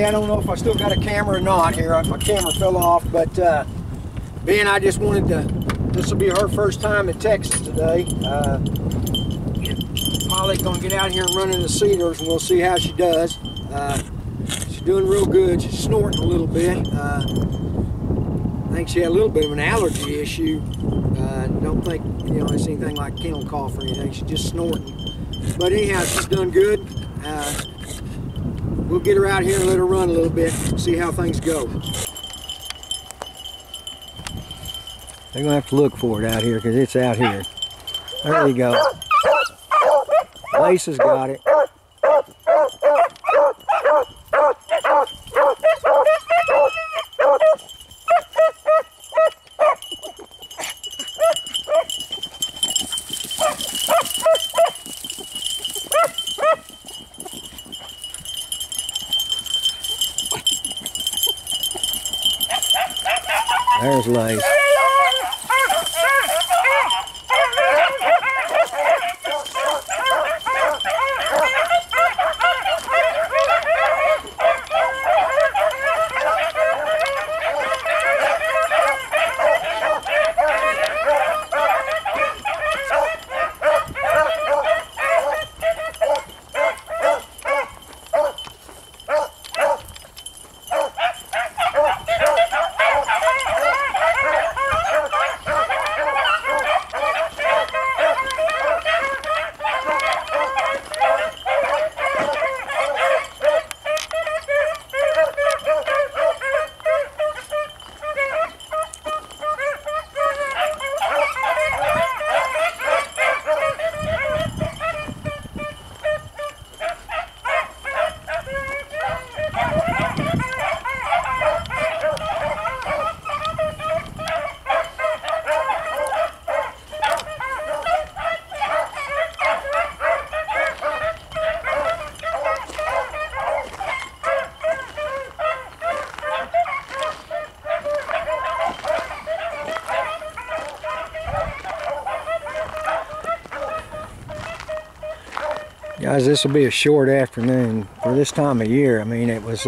Okay, I don't know if I still got a camera or not here. My camera fell off, but Ben, I just wanted to, this will be her first time in Texas today. Polly's gonna get out here and run in the cedars, and we'll see how she does. She's doing real good. She's snorting a little bit. I think she had a little bit of an allergy issue. Don't think, you know, it's anything like kennel cough or anything. She's just snorting. But anyhow, she's done good. We'll get her out here and let her run a little bit, see how things go. They're gonna have to look for it out here because it's out here. There you go. Lace has got it. There's Lace. Guys, this will be a short afternoon for this time of year. I mean, it was,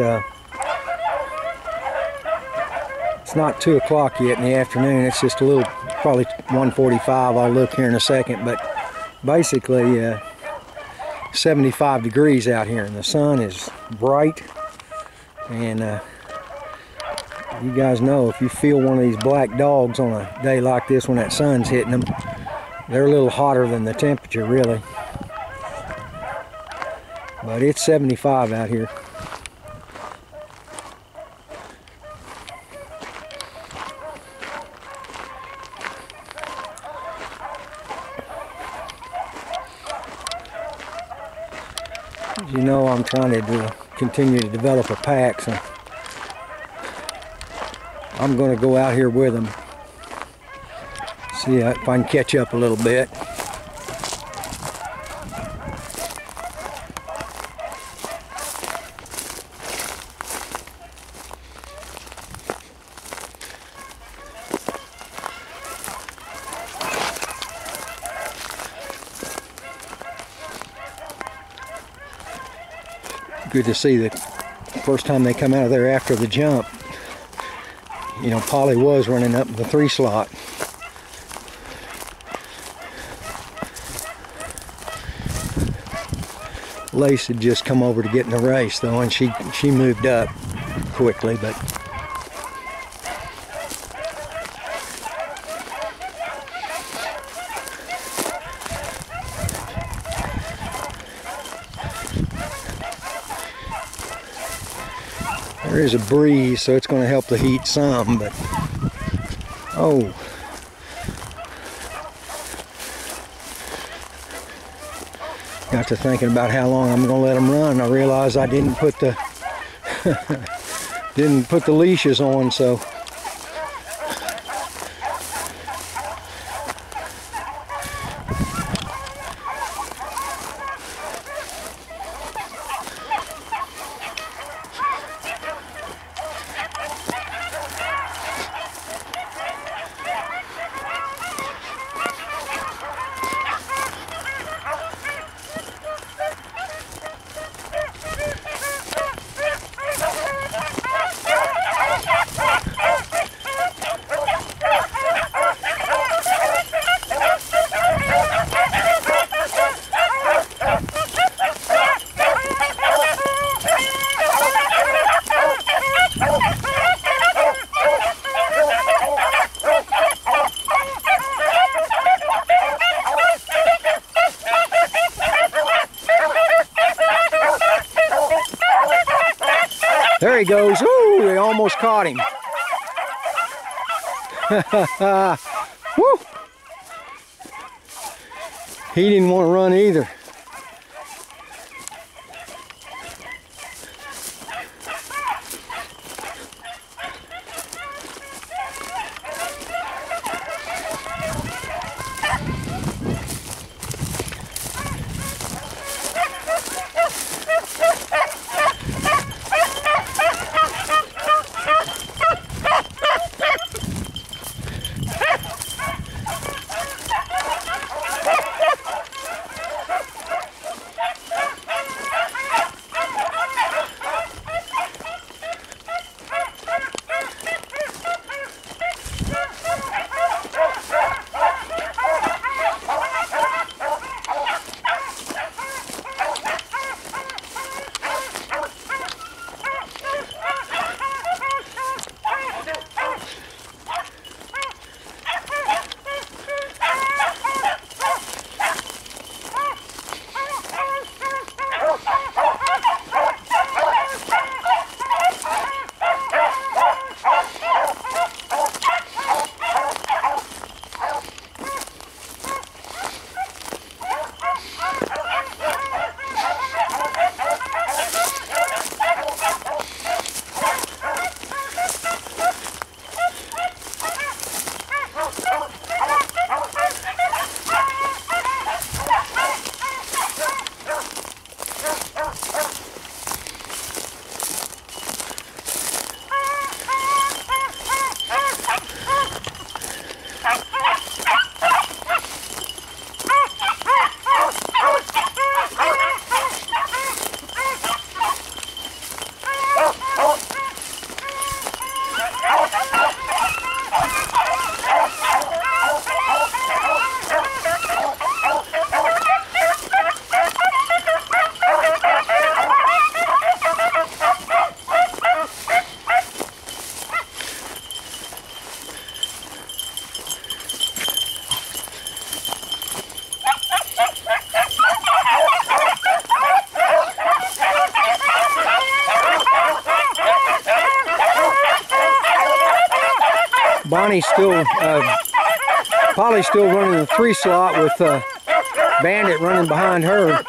it's not 2 o'clock yet in the afternoon. It's just a little, probably 1:45. I'll look here in a second, but basically 75 degrees out here and the sun is bright. And you guys know, if you feel one of these black dogs on a day like this when that sun's hitting them, they're a little hotter than the temperature really. But it's 75 out here. As you know, I'm trying to continue to develop a pack, so I'm going to go out here with them. See if I can catch up a little bit. Good to see the first time they come out of there after the jump. You know, Polly was running up the 3 slot. Lace had just come over to get in the race though, and she moved up quickly, but there is a breeze, so it's going to help the heat some, but oh, got to thinking about how long I'm going to let them run. I realized I didn't put the didn't put the leashes on, so There he goes. Ooh, they almost caught him. Woo! He didn't want to run either. Bonnie's still, Polly's still running the 3 slot with Bandit running behind her.